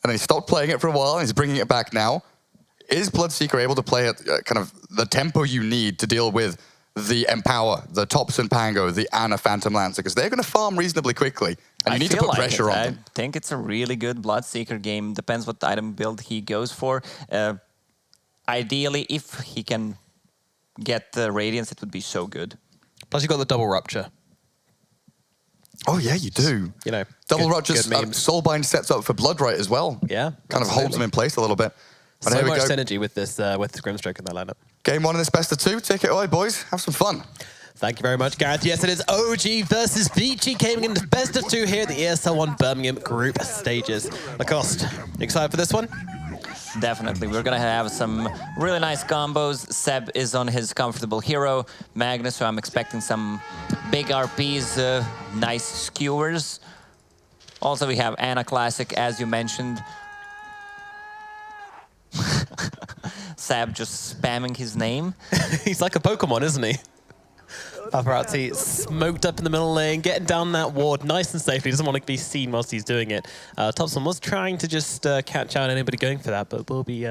and he stopped playing it for a while, and he's bringing it back now. Is Bloodseeker able to play at kind of the tempo you need to deal with the Empower, the Thompson Pango, the Ana Phantom Lancer? Because they're going to farm reasonably quickly, and you need to put pressure on them. I think it's a really good Bloodseeker game. Depends what item build he goes for. Ideally, if he can get the Radiance, it would be so good. Plus, you got the double rupture. Oh yeah, you do. You know, double rupture. Soulbind sets up for Bloodright as well. Yeah, kind of holds him in place a little bit. But so much synergy with this Grimstroke in that lineup. Game 1 in this best of 2. Take it away, boys. Have some fun. Thank you very much, Gareth. Yes, it is OG versus Vici coming in the best of 2 here at the ESL One Birmingham group stages. Lacoste, you excited for this one? Definitely. We're going to have some really nice combos. Seb is on his comfortable hero. Magnus, so I'm expecting some big RPs, nice skewers. Also, we have Ana Classic, as you mentioned. Sab just spamming his name. He's like a Pokemon, isn't he? Paparazzi smoked up in the middle lane, getting down that ward nice and safely. Doesn't want to be seen whilst he's doing it. Thompson was trying to just catch out anybody going for that, but will be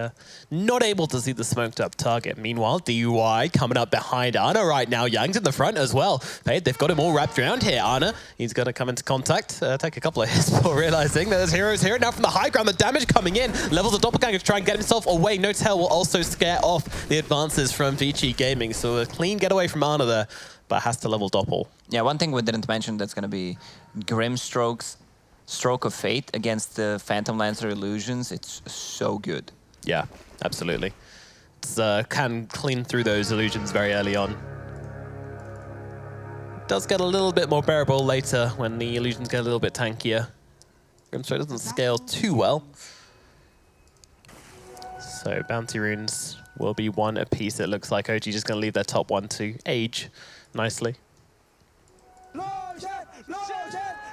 not able to see the smoked up target. Meanwhile, DUI coming up behind Ana right now. Young's in the front as well. They've got him all wrapped around here. Ana, he's going to come into contact, take a couple of hits before realizing that there's heroes here. Now from the high ground, the damage coming in. Levels of Doppelganger to try and get himself away. No Tail will also scare off the advances from Vici Gaming. So a clean getaway from Ana there, but has to level Doppel. Yeah, one thing we didn't mention, that's going to be Grimstroke's Stroke of Fate against the Phantom Lancer Illusions. It's so good. Yeah, absolutely. It's, can clean through those illusions very early on. Does get a little bit more bearable later when the illusions get a little bit tankier. Grimstroke doesn't scale too well. So bounty runes will be 1 apiece. It looks like OG just going to leave their top 1 to age nicely.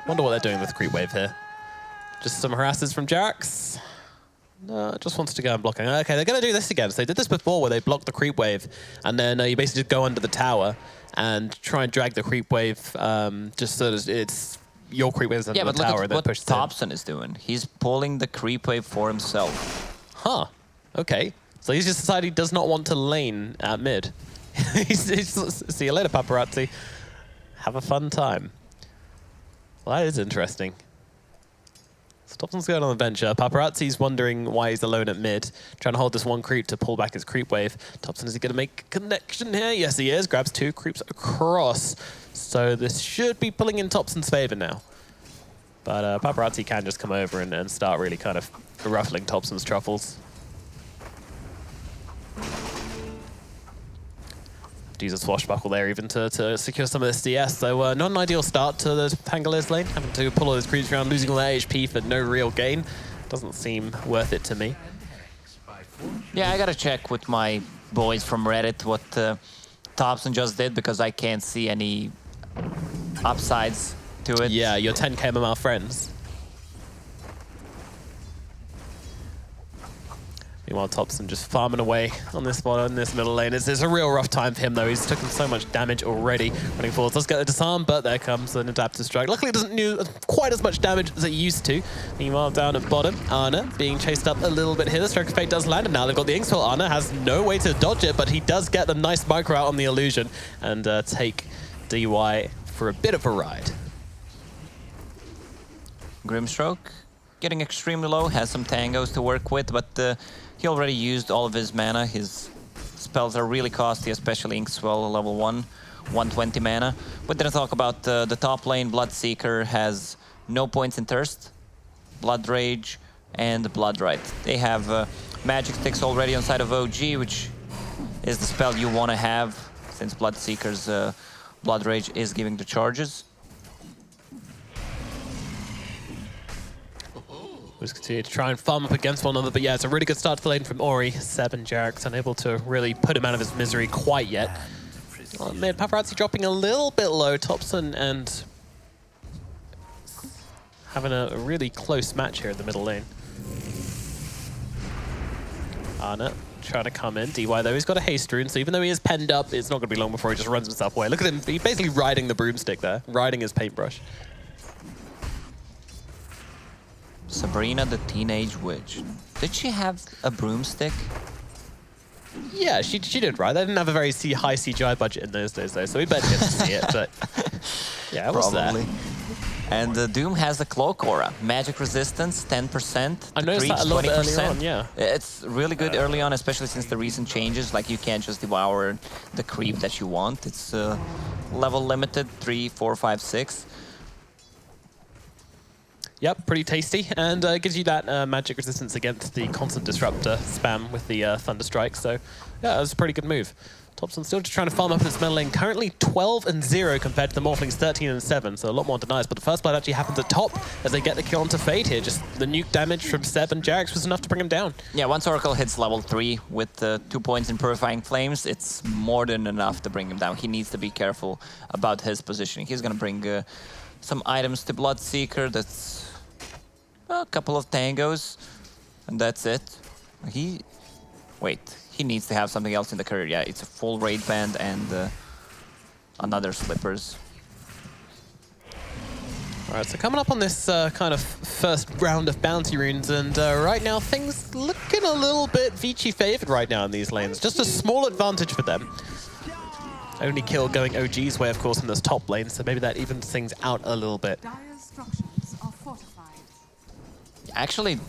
Wonder what they're doing with creep wave here. Just some harasses from Jarax. No, just wants to go and block. Okay, they're going to do this again. So they did this before where they blocked the creep wave, and then you basically just go under the tower and try and drag the creep wave just so that it's your creep waves under the tower and then push it. What Thompson is doing. He's pulling the creep wave for himself. Huh. Okay. So he's just decided he does not want to lane at mid. See you later, Paparazzi. Have a fun time. Well, that is interesting. So Thompson's going on the bench. Paparazzi's wondering why he's alone at mid, trying to hold this one creep to pull back his creep wave. Thompson, is he going to make a connection here? Yes, he is. Grabs 2, creeps across. So this should be pulling in Thompson's favor now. But Paparazzi can just come over and start really kind of ruffling Thompson's truffles. Use a swashbuckle there even to secure some of this DS. So not an ideal start to the Pangoliers lane. Having to pull all those creeps around, losing all their HP for no real gain. Doesn't seem worth it to me. Yeah, I gotta check with my boys from Reddit what Thompson just did, because I can't see any upsides to it. Yeah, your 10k MMR friends. Meanwhile, Thompson just farming away on this spot in this middle lane. It's a real rough time for him, though. He's taken so much damage already. Running forward, does get the disarm, but there comes an adaptive strike. Luckily, it doesn't do quite as much damage as it used to. Meanwhile, down at bottom, Ana being chased up a little bit here. The Stroke of Fate does land, and now they've got the Inkswell. Ana has no way to dodge it, but he does get the nice micro out on the illusion and take DY for a bit of a ride. Grimstroke getting extremely low, has some tangos to work with, but he already used all of his mana. His spells are really costly, especially Inkswell level 1, 120 mana. We didn't talk about the top lane. Bloodseeker has no points in Thirst, Blood Rage, and Bloodright. They have magic sticks already on side of OG, which is the spell you want to have, since Bloodseeker's Blood Rage is giving the charges. Just continue to try and farm up against one another, but yeah, it's a really good start to the lane from Ori. Seb and Jarax unable to really put him out of his misery quite yet. Mid, Paparazzi dropping a little bit low. Thompson and having a really close match here in the middle lane. Ana trying to come in. DY though, he's got a haste rune, so even though he is penned up, it's not going to be long before he just runs himself away. Look at him, he's basically riding the broomstick there, riding his paintbrush. Sabrina the Teenage Witch. Did she have a broomstick? Yeah, she did, right? They didn't have a very high CGI budget in those days, though, so we better get to see it, but yeah, it was Probably. there. And Doom has the Cloak Aura. Magic resistance, 10%. I noticed that a little bit earlier on, yeah. It's really good early on, especially since the recent changes. Like, you can't just devour the creep that you want. It's level limited, 3, 4, 5, 6. Yep, pretty tasty, and gives you that magic resistance against the constant disruptor spam with the Thunder Strike, so yeah, it was a pretty good move. Topson still just trying to farm up in this middle lane, currently 12-0 compared to the Morphlings 13-7, so a lot more denies, but the first blood actually happens at top as they get the kill onto Fade here. Just the nuke damage from Seb and Jarex was enough to bring him down. Yeah, once Oracle hits level 3 with 2 points in Purifying Flames, it's more than enough to bring him down. He needs to be careful about his positioning. He's gonna bring some items to Bloodseeker. That's a couple of tangos, and that's it. He needs to have something else in the career. Yeah, it's a full raid band and another slippers. All right, so coming up on this kind of first round of bounty runes, and right now things looking a little bit Vici favored right now in these lanes. Just a small advantage for them. Only kill going OG's way, of course, in this top lane, so maybe that evens things out a little bit. Actually,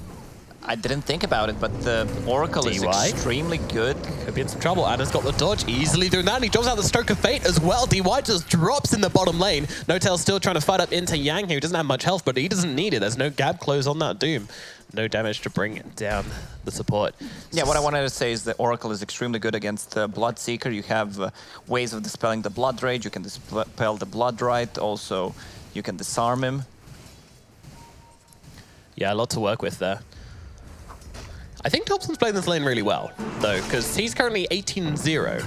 I didn't think about it, but the Oracle is extremely good. Could be in some trouble. Anna's got the dodge, easily doing that, and he drops out the Stroke of Fate as well. DY just drops in the bottom lane. No-Tail still trying to fight up into Yang here, who doesn't have much health, but he doesn't need it. There's no gap close on that Doom. No damage to bring down the support. Yeah, what I wanted to say is that Oracle is extremely good against Bloodseeker. You have ways of dispelling the Blood Rage. You can dispel the Blood Rite. Also, you can disarm him. Yeah, a lot to work with there. I think Topson's playing this lane really well, though, because he's currently 18-0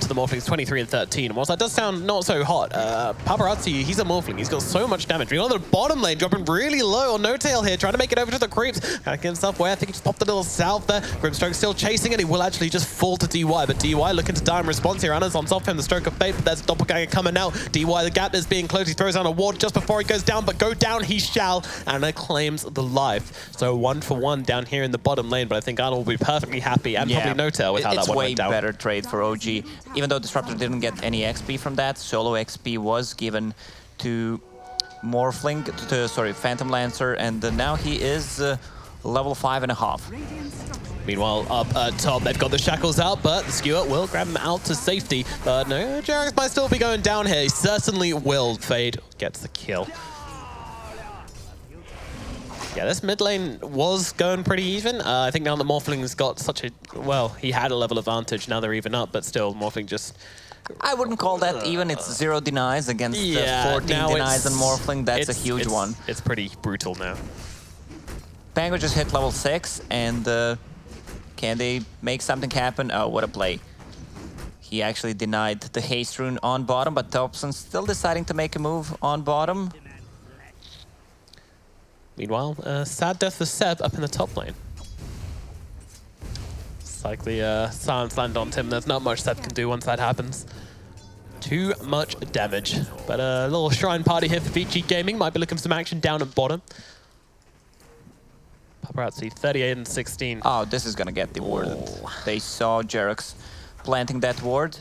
to the Morphlings 23-13. And whilst that does sound not so hot, Paparazzi, he's a Morphling. He's got so much damage. Meanwhile, the bottom lane dropping really low on No-Tail here, trying to make it over to the creeps. Kind of get himself away. I think he just popped a little south there. Grimstroke still chasing, and he will actually just fall to DY. But DY looking to die in response here. Anna's on top of him, the Stroke of Fate, but there's Doppelganger coming out. DY, the gap is being closed. He throws down a ward just before he goes down, but go down he shall. Anna claims the life. So 1-for-1 down here in the bottom lane. But I think Arnold will be perfectly happy, and probably No-Tail with how that one went down. It's way better trade for OG. Even though Disruptor didn't get any XP from that, solo XP was given to Morphling, Phantom Lancer, and now he is level 5.5. Meanwhile, up at top, they've got the shackles out, but the Skewer will grab him out to safety. But no, Jarex might still be going down here. He certainly will. Fade gets the kill. Yeah, this mid lane was going pretty even. I think now the Morphling's got such a... Well, he had a level advantage. Now they're even up, but still, Morphling just... I wouldn't call that even. It's 0 denies against 14 denies on Morphling. That's a huge one. It's pretty brutal now. Pango just hit level 6, and can they make something happen? Oh, what a play. He actually denied the haste rune on bottom, but Topson still deciding to make a move on bottom. Meanwhile, sad death for Seb up in the top lane. It's like the silence land on Tim. There's not much Seb can do once that happens. Too much damage. But a little shrine party here for Vici Gaming. Might be looking for some action down at bottom. Paparazzi, 38-16. Oh, this is gonna get dewarded. They saw Jarex planting that ward.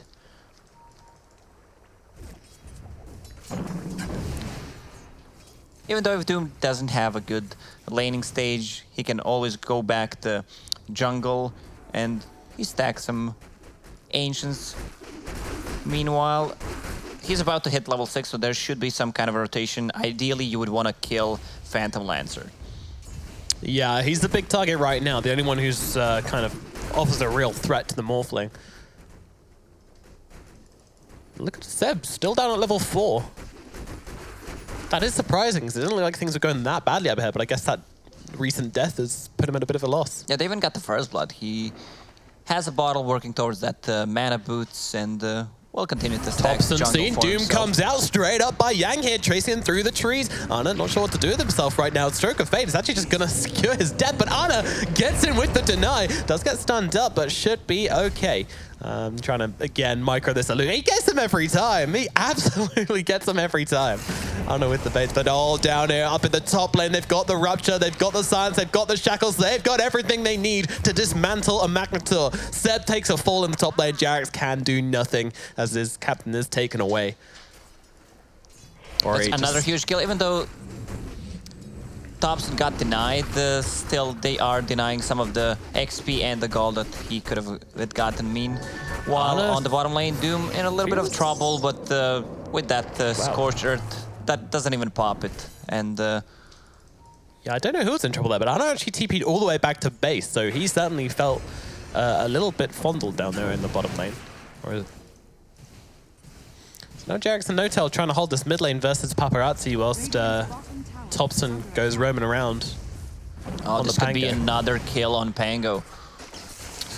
Even though if Doom doesn't have a good laning stage, he can always go back to jungle and he stacks some Ancients. Meanwhile, he's about to hit level 6, so there should be some kind of a rotation. Ideally, you would want to kill Phantom Lancer. Yeah, he's the big target right now. The only one who's kind of offers a real threat to the Morphling. Look at Seb, still down at level 4. That is surprising, because it doesn't look like things are going that badly up here, but I guess that recent death has put him at a bit of a loss. Yeah, they even got the first blood. He has a bottle working towards that mana boots, and will continue to stack Topson seen. Doom comes out straight up by Yang here, chasing through the trees. Ana not sure what to do with himself right now. Stroke of Fate is actually just going to secure his death, but Ana gets in with the deny. Does get stunned up, but should be okay. Trying to, again, micro this illusion. He gets him every time. He absolutely gets him every time. I don't know with the baits, but all down here up in the top lane. They've got the Rupture, they've got the Silence, they've got the Shackles. They've got everything they need to dismantle a Magnetor. Seb takes a fall in the top lane. Jarex can do nothing as his captain is taken away. That's another huge kill, even though Thompson got denied, still they are denying some of the XP and the gold that he could have gotten. Meanwhile, on the bottom lane, Doom in a little bit of trouble, but with that Scorched Earth, that doesn't even pop it. And yeah, I don't know who's in trouble there, but Ana actually TP'd all the way back to base, so he certainly felt a little bit fondled down there in the bottom lane. Or no Jarex and No-Tail trying to hold this mid lane versus Paparazzi whilst Thompson goes roaming around. Oh, this could be another kill on Pango.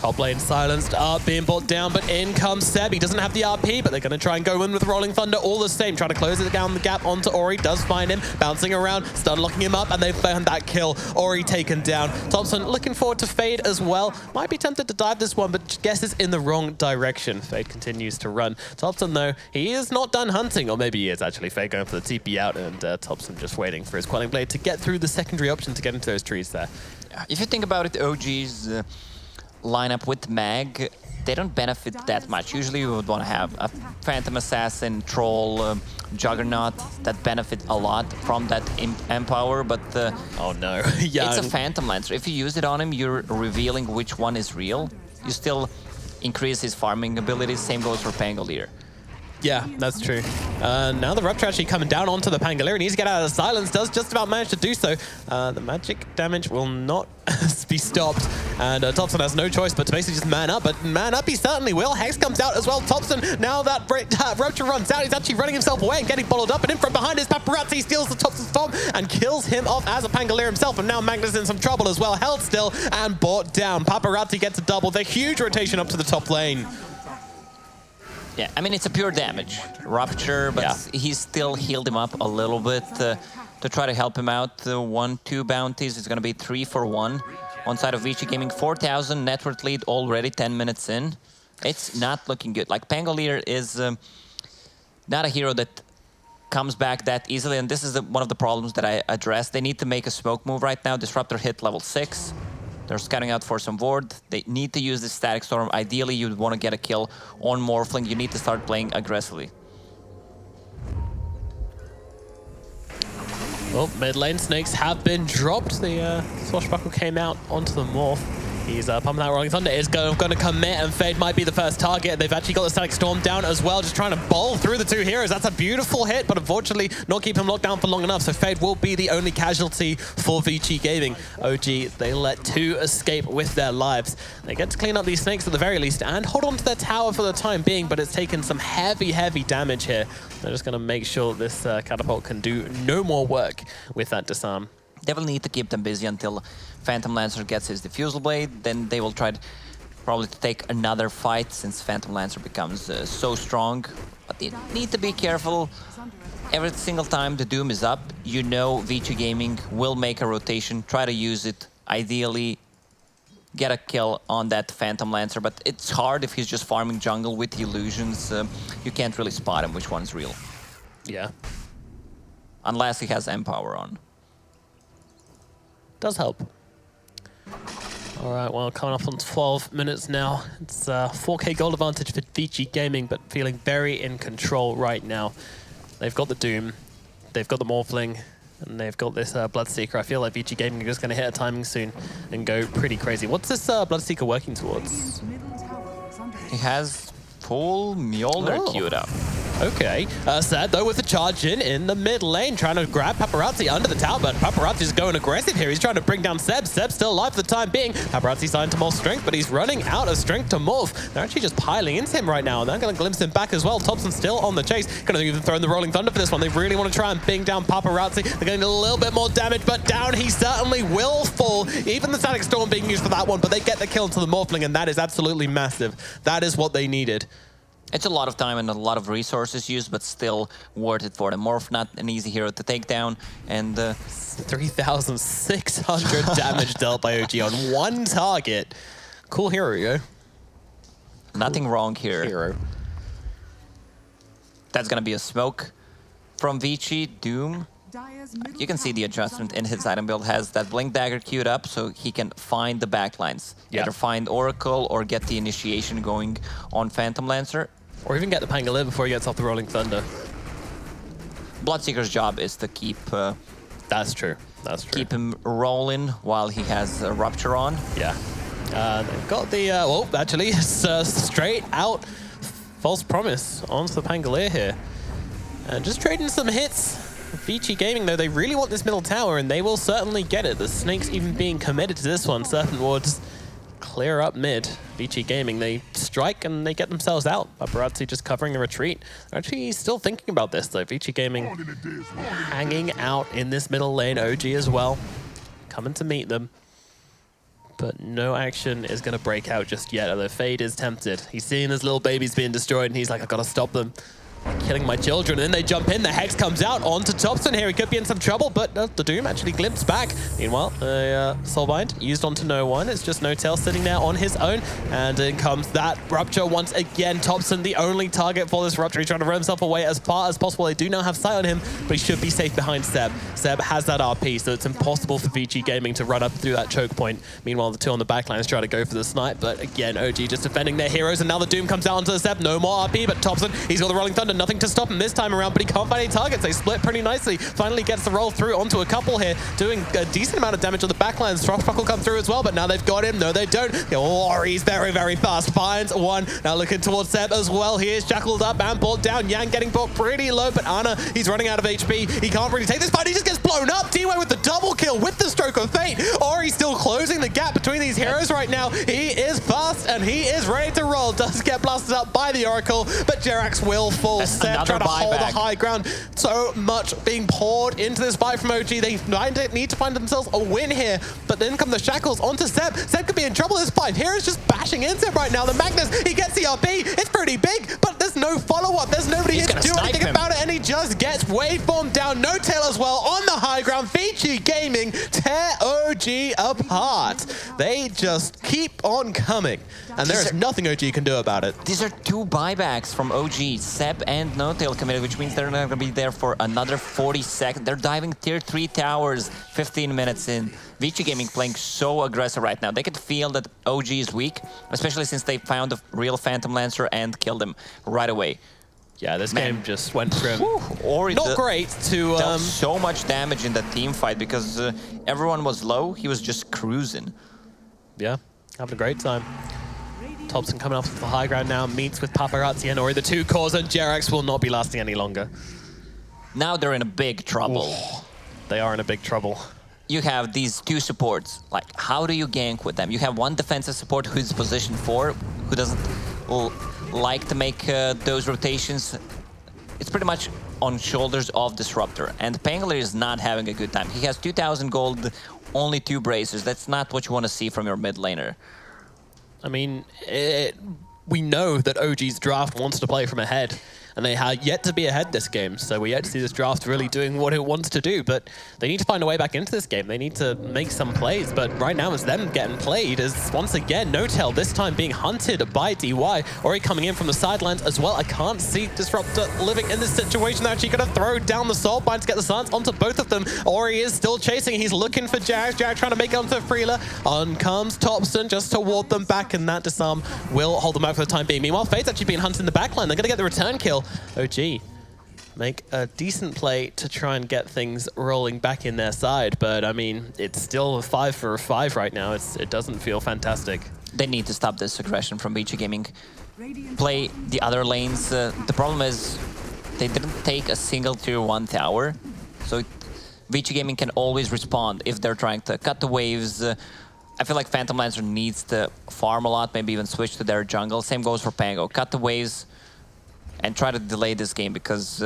Top lane silenced up, being brought down, but in comes Seb. He doesn't have the RP, but they're going to try and go in with Rolling Thunder all the same. Trying to close it down the gap onto Ori. Does find him, bouncing around, stun locking him up, and they found that kill. Ori taken down. Thompson looking forward to Fade as well. Might be tempted to dive this one, but guesses in the wrong direction. Fade continues to run. Thompson, though, he is not done hunting, or maybe he is actually. Fade going for the TP out, and Thompson just waiting for his Quelling Blade to get through the secondary option to get into those trees there. If you think about it, OG's lineup with Mag, they don't benefit that much. Usually you would want to have a Phantom Assassin, Troll, Juggernaut that benefit a lot from that Empower, but oh no, yeah, it's a Phantom Lancer. If you use it on him, you're revealing which one is real. You still increase his farming abilities. Same goes for Pangolier. Yeah, that's true. Now the Rupture actually coming down onto the Pangolier. He needs to get out of the Silence. Does just about manage to do so. The magic damage will not be stopped. And Thompson has no choice but to basically just man up. But man up he certainly will. Hex comes out as well. Thompson, now that Rupture runs out, he's actually running himself away and getting bottled up. And in from behind his Paparazzi steals the Thompson's bomb and kills him off as a Pangolier himself. And now Magnus in some trouble as well. Held still and brought down. Paparazzi gets a double. The huge rotation up to the top lane. Yeah, I mean, it's a pure damage. Rupture, but he still healed him up a little bit to try to help him out. 1-2 bounties, it's going to be 3 for 1. On side of Vici Gaming, 4,000 net worth lead already 10 minutes in. It's not looking good. Like, Pangolier is not a hero that comes back that easily, and this is one of the problems that I addressed. They need to make a smoke move right now. Disruptor hit level 6. They're scouting out for some ward. They need to use this Static Storm. Ideally, you'd want to get a kill on Morphling. You need to start playing aggressively. Well, mid lane snakes have been dropped. The Swashbuckle came out onto the Morph. He's pumping that Rolling Thunder. Is going to commit, and Fade might be the first target. They've actually got the Static Storm down as well, just trying to bowl through the two heroes. That's a beautiful hit, but unfortunately not keep him locked down for long enough. So Fade will be the only casualty for Vici Gaming. OG, they let 2 escape with their lives. They get to clean up these snakes at the very least and hold on to their tower for the time being, but it's taken some heavy, heavy damage here. They're just going to make sure this catapult can do no more work with that disarm. They will need to keep them busy until Phantom Lancer gets his Diffusal Blade. Then they will try probably to take another fight since Phantom Lancer becomes so strong. But they need to be careful. Every single time the Doom is up, you know Vici Gaming will make a rotation, try to use it, ideally get a kill on that Phantom Lancer. But it's hard if he's just farming jungle with illusions. You can't really spot him which one's real. Yeah. Unless he has Empower on. Does help. All right, well, coming up on 12 minutes now. It's 4K gold advantage for Vici Gaming, but feeling very in control right now. They've got the Doom, they've got the Morphling, and they've got this Bloodseeker. I feel like Vici Gaming are just going to hit a timing soon and go pretty crazy. What's this Bloodseeker working towards? He has full Mjolnir queued up. Okay, Sad though with the charge in the mid lane, trying to grab Paparazzi under the tower, but Paparazzi's going aggressive here. He's trying to bring down Seb. Seb's still alive for the time being. Paparazzi's starting to morph strength, but he's running out of strength to morph. They're actually just piling into him right now, and they're going to glimpse him back as well. Thompson's still on the chase. Going to even throw in the Rolling Thunder for this one. They really want to try and bing down Paparazzi. They're getting a little bit more damage, but down he certainly will fall. Even the Static Storm being used for that one, but they get the kill to the Morphling, and that is absolutely massive. That is what they needed. It's a lot of time and a lot of resources used, but still worth it for them. Morph, not an easy hero to take down, and 3,600 damage dealt by OG on one target. Cool hero, yo. Nothing wrong here. Hero. That's gonna be a smoke from Vici. Doom. You can see the adjustment in his item build has that Blink Dagger queued up so he can find the backlines. Yeah. Either find Oracle or get the initiation going on Phantom Lancer. Or even get the Pangolier before he gets off the Rolling Thunder. Bloodseeker's job is to keep That's true. That's true. keep him rolling while he has a Rupture on. Yeah. They've got the, well, actually, it's straight out False Promise onto the Pangolier here. And just trading some hits. Vici Gaming, though, they really want this middle tower, and they will certainly get it. The Snakes even being committed to this one. Serpent Wards clear up mid. Vici Gaming, they strike and they get themselves out. Paparazzi just covering the retreat. They're actually still thinking about this, though. Vici Gaming hanging out in this middle lane. OG as well, coming to meet them. But no action is going to break out just yet, although Fade is tempted. He's seeing his little babies being destroyed, and he's like, I've got to stop them. Killing my children, and then they jump in. The Hex comes out onto Thompson here. He could be in some trouble, but the Doom actually glimpsed back. Meanwhile, the Soulbind used onto no one. It's just No Tail sitting there on his own, and in comes that Rupture once again. Thompson, the only target for this Rupture. He's trying to run himself away as far as possible. They do now have sight on him, but he should be safe behind Seb. Seb has that RP, so it's impossible for Vici Gaming to run up through that choke point. Meanwhile, the two on the backlines try to go for the snipe, but again, OG just defending their heroes, and now the Doom comes out onto the Seb. No more RP, but Thompson, he's got the Rolling Thunder. Nothing to stop him this time around, but he can't find any targets. They split pretty nicely. Finally gets the roll through onto a couple here, doing a decent amount of damage on the backlines. Frostbuck will come through as well, but now they've got him. No, they don't. Oh, he's very, very fast. Finds one. Now looking towards Seb as well. He is shackled up and brought down. Yang getting brought pretty low, but Ana, he's running out of HP. He can't really take this fight. He just gets blown up. T-Way with the double kill with the Stroke of Fate. Or he's still closing the gap between these heroes right now. He is fast and he is ready to roll. Does get blasted up by the Oracle, but Jerax will fall. Seb trying to hold the high ground. So much being poured into this fight from OG. They need to find themselves a win here, but then come the shackles onto Seb. Seb could be in trouble. There's 5 heroes just bashing into Seb right now. The Magnus, he gets the RP. It's pretty big, but there's no follow-up. There's nobody here to do anything about it, and he just gets waveformed down. No Tail as well on the high ground. Vici Gaming tear OG apart. They just keep on coming, and there is nothing OG can do about it. These are 2 buybacks from OG. Seb and No Tail committed, which means they're not going to be there for another 40 seconds. They're diving tier 3 towers 15 minutes in. Vici Gaming playing so aggressive right now. They could feel that OG is weak, especially since they found a real Phantom Lancer and killed him right away. Yeah, this game just went from not great to dealt so much damage in that team fight because everyone was low. He was just cruising. Yeah, having a great time. Thompson coming off the high ground now, meets with Paparazzi and Ori, the 2 cores, and Jerax will not be lasting any longer. Now they're in a big trouble. Oh, they are in a big trouble. You have these 2 supports. Like, how do you gank with them? You have one defensive support who's position 4, who doesn't like to make those rotations. It's pretty much on shoulders of Disruptor. And Pangolier is not having a good time. He has 2,000 gold, only 2 bracers. That's not what you want to see from your mid laner. I mean, we know that OG's draft wants to play from ahead, and they have yet to be ahead this game, so we're yet to see this draft really doing what it wants to do, but they need to find a way back into this game. They need to make some plays, but right now it's them getting played as, once again, No Tail this time being hunted by DY. Ori coming in from the sidelines as well. I can't see Disruptor living in this situation. They're actually going to throw down the Soulbind to get the silence onto both of them. Ori is still chasing. He's looking for Jerax. Jerax trying to make it onto Freela. On comes Thompson just to ward them back, and that disarm will hold them out for the time being. Meanwhile, Fade's actually being hunted in the backline. They're going to get the return kill. OG make a decent play to try and get things rolling back in their side, but I mean, it's still a 5 for 5 right now. It doesn't feel fantastic. They need to stop this aggression from Vici Gaming. Play the other lanes. The problem is they didn't take a single tier 1 tower, so Vici Gaming can always respond if they're trying to cut the waves. I feel like Phantom Lancer needs to farm a lot, maybe even switch to their jungle. Same goes for Pango. Cut the waves and try to delay this game, because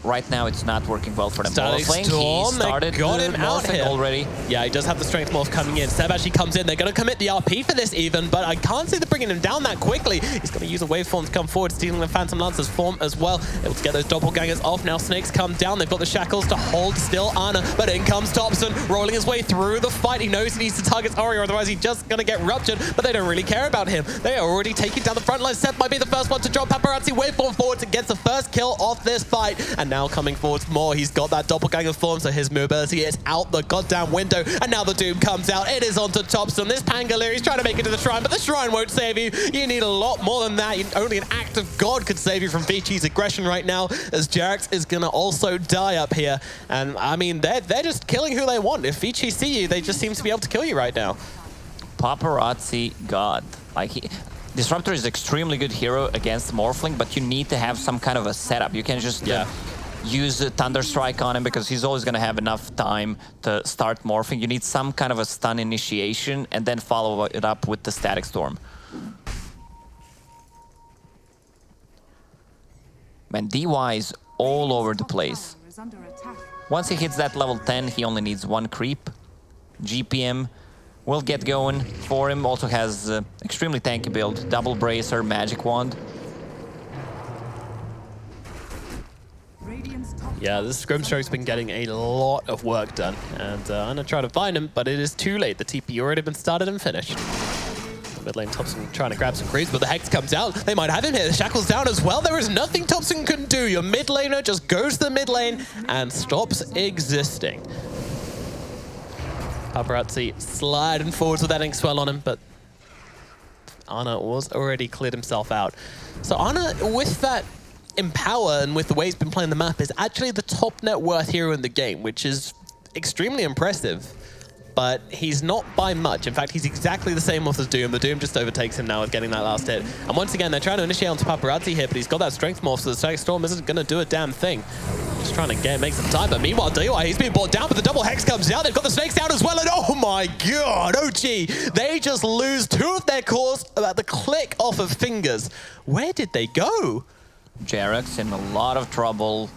right now it's not working well for them. Static Morphling, Storm, he started they got him out morphing here already. Yeah, he does have the strength morph coming in. Seb actually comes in. They're going to commit the RP for this even, but I can't see them bringing him down that quickly. He's going to use a waveform to come forward, stealing the Phantom Lancer's form as well. Able to get those doppelgangers off. Now Snakes come down. They've got the shackles to hold still Ana, but in comes Thompson, rolling his way through the fight. He knows he needs to target Ori, otherwise he's just going to get ruptured, but they don't really care about him. They are already taking down the front line. Seb might be the first one to drop Paparazzi waveform forward to get the first kill off this fight, and now coming forward more. He's got that doppelganger form, so his mobility is out the goddamn window, and now the Doom comes out. It is onto Thompson. This Pangolier, he's trying to make it to the Shrine, but the Shrine won't save you. You need a lot more than that. Only an act of God could save you from Vici's aggression right now, as Jarex is going to also die up here. And, I mean, they're just killing who they want. If Vici see you, they just seem to be able to kill you right now. Paparazzi God. Disruptor is extremely good hero against Morphling, but you need to have some kind of a setup. You can't just use a Thunder Strike on him, because he's always going to have enough time to start morphing. You need some kind of a stun initiation and then follow it up with the Static Storm. Man, DY is all over the place. Once he hits that level 10, he only needs one creep. GPM will get going for him. Also has extremely tanky build, double bracer, magic wand. Yeah, this Grimstroke's been getting a lot of work done, and I'm gonna try to find him, but it is too late. The TP already been started and finished. Mid lane Thompson trying to grab some creeps, but the Hex comes out. They might have him here. The Shackle's down as well. There is nothing Thompson can do. Your mid laner just goes to the mid lane and stops existing. Paparazzi sliding forwards with that ink swell on him, but Ana was already cleared himself out. So Ana, with that Empower and with the way he's been playing the map, is actually the top net worth hero in the game, which is extremely impressive. But he's not by much. In fact, he's exactly the same with the Doom. The Doom just overtakes him now with getting that last hit. And once again, they're trying to initiate onto Paparazzi here, but he's got that strength morph, so the Static Storm isn't going to do a damn thing. Just trying to make some time. But meanwhile, DY, he's being brought down, but the double Hex comes out. They've got the Snakes down as well, and oh my god, OG! They just lose two of their cores at the click off of fingers. Where did they go? Jarex in a lot of trouble.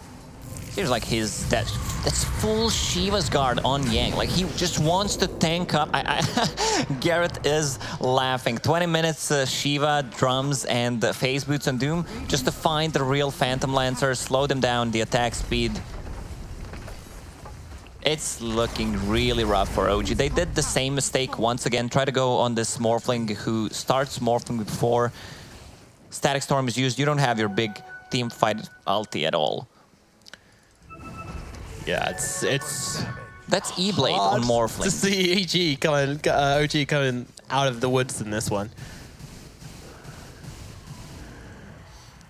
Seems like that's full Shiva's guard on Yang. Like, he just wants to tank up. Garrett is laughing. 20 minutes Shiva, drums, and phase boots on Doom just to find the real Phantom Lancer, slow them down, the attack speed. It's looking really rough for OG. They did the same mistake once again. Try to go on this Morphling who starts Morphling before Static Storm is used. You don't have your big team fight ulti at all. Yeah, it's that's E-Blade on Morphling. To see OG coming out of the woods in this one.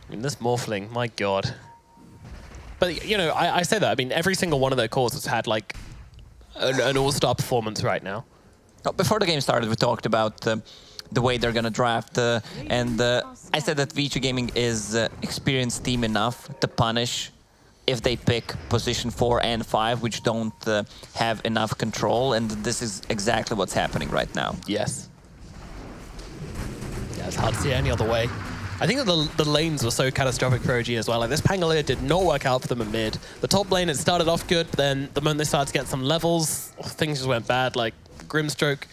I mean, this Morphling, my god. But, you know, I say that. I mean, every single one of their cores has had, like, an all-star performance right now. Before the game started, we talked about the way they're going to draft. And I said that Vici Gaming is experienced team enough to punish if they pick position 4 and 5, which don't have enough control. And this is exactly what's happening right now. Yes. Yeah, it's hard to see any other way. I think that the lanes were so catastrophic for OG as well. Like, this Pangolier did not work out for them in mid. The top lane, it started off good, but then the moment they started to get some levels, things just went bad. Like, Grimstroke,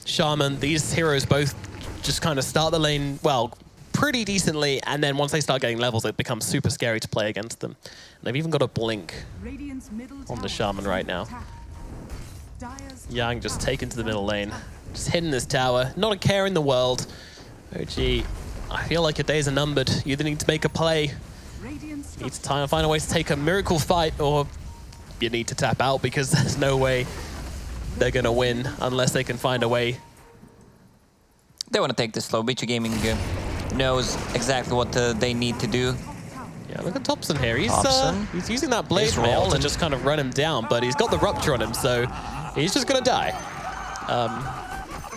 Shaman, these heroes both just kind of start the lane, well, pretty decently, and then once they start getting levels, it becomes super scary to play against them. And they've even got a blink on the Shaman right now. Yang just taken to the middle lane, just hitting this tower, not a care in the world. OG, I feel like your days are numbered. You either need to make a play, you need to find a way to take a miracle fight, or you need to tap out, because there's no way they're gonna win unless they can find a way. They want to take this slow. Vici Gaming knows exactly what they need to do. Yeah, look at Thompson here. He's using that Blade Mail to just kind of run him down, but he's got the Rupture on him, so he's just gonna die.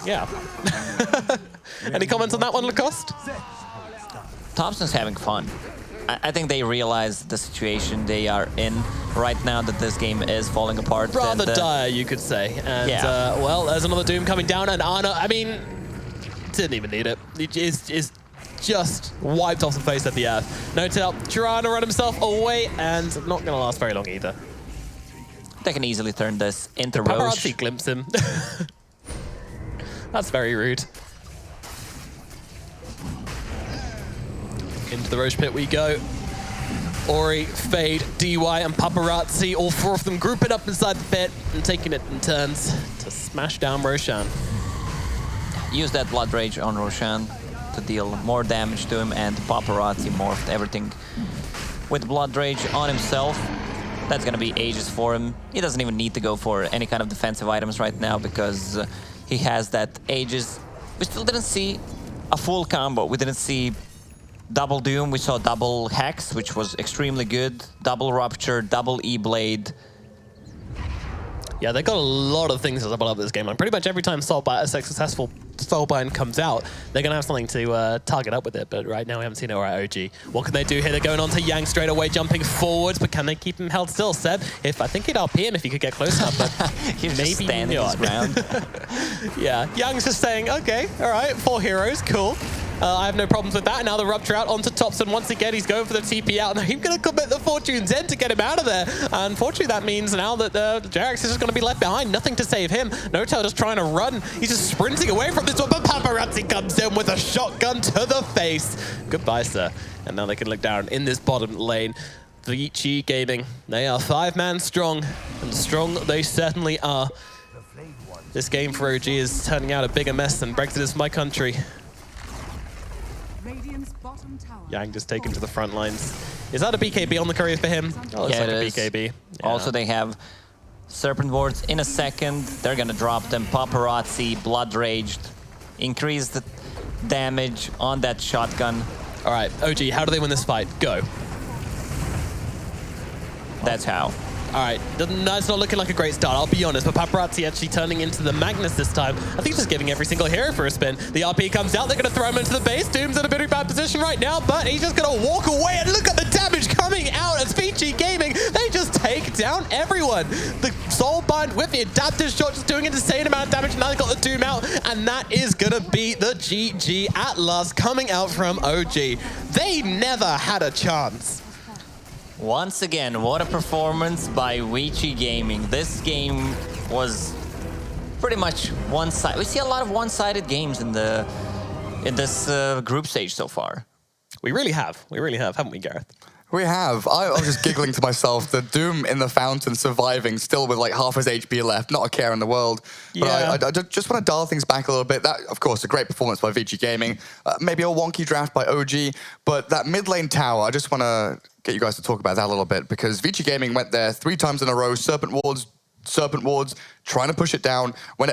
Yeah. Any comments on that one, Lacoste? Thompson's having fun. I think they realize the situation they are in right now, that this game is falling apart. Rather dire, you could say. And, yeah. Well, there's another Doom coming down, and Ana, I mean, didn't even need it. It's just wiped off the face of the earth. N0tail trying to run himself away, and not going to last very long either. They can easily turn this into Paparazzi Roche. glimpse him. That's very rude. Into the Roche pit we go. Ori, Fade, DY, and Paparazzi, all four of them grouping up inside the pit and taking it in turns to smash down Roshan. Use that Blood Rage on Roshan to deal more damage to him, and Paparazzi morphed everything with Blood Rage on himself. That's gonna be ages for him. He doesn't even need to go for any kind of defensive items right now because he has that Aegis. We still didn't see a full combo. We didn't see double Doom. We saw double Hex, which was extremely good. Double Rupture, double E-Blade. Yeah, they got a lot of things to level up this game. Like pretty much every time a successful Soulbind comes out, they're going to have something to target up with it. But right now we haven't seen it. All right, OG. What can they do here? They're going on to Yang straight away, jumping forwards. But can they keep him held still? Seb, I think he'd RP him if he could get close enough. But He's maybe just standing his ground. Yeah, Yang's just saying, okay, all right, 4 heroes, cool. I have no problems with that. Now the Rupture out onto Topson. Once again, he's going for the TP out. Now he's going to commit the Fortune's End to get him out of there. Unfortunately, that means now that JerAx is just going to be left behind. Nothing to save him. N0tail just trying to run. He's just sprinting away from this one, but Paparazzi comes in with a shotgun to the face. Goodbye, sir. And now they can look down in this bottom lane. Vici Gaming, they are 5-man strong, and strong they certainly are. This game for OG is turning out a bigger mess than Brexit is for my country. Yang just taken to the front lines. Is that a BKB on the courier for him? Oh, looks Yeah, like it a is. BKB. Yeah. Also, they have Serpent Wards in a second. They're gonna drop them. Paparazzi, Blood Raged, increase the damage on that shotgun. All right, OG, how do they win this fight? Go. That's how. All right, it's not looking like a great start, I'll be honest, but Paparazzi actually turning into the Magnus this time. I think just giving every single hero for a spin. The RP comes out, they're going to throw him into the base. Doom's in a very bad position right now, but he's just going to walk away, and look at the damage coming out as Vici Gaming. They just take down everyone. The Soulbind with the adaptive shot just doing an insane amount of damage. Now they've got the Doom out, and that is going to be the GG at last coming out from OG. They never had a chance. Once again, what a performance by Vici Gaming. This game was pretty much one-sided. We see a lot of one-sided games in this group stage so far. We really have, haven't we, Gareth? We have. I was just giggling to myself. The Doom in the fountain surviving, still with like half his HP left, not a care in the world. Yeah. But I just want to dial things back a little bit. That, of course, a great performance by Vici Gaming. Maybe a wonky draft by OG, but that mid lane tower, I just want to get you guys to talk about that a little bit, because Vici Gaming went there 3 times in a row, Serpent Wards, trying to push it down. When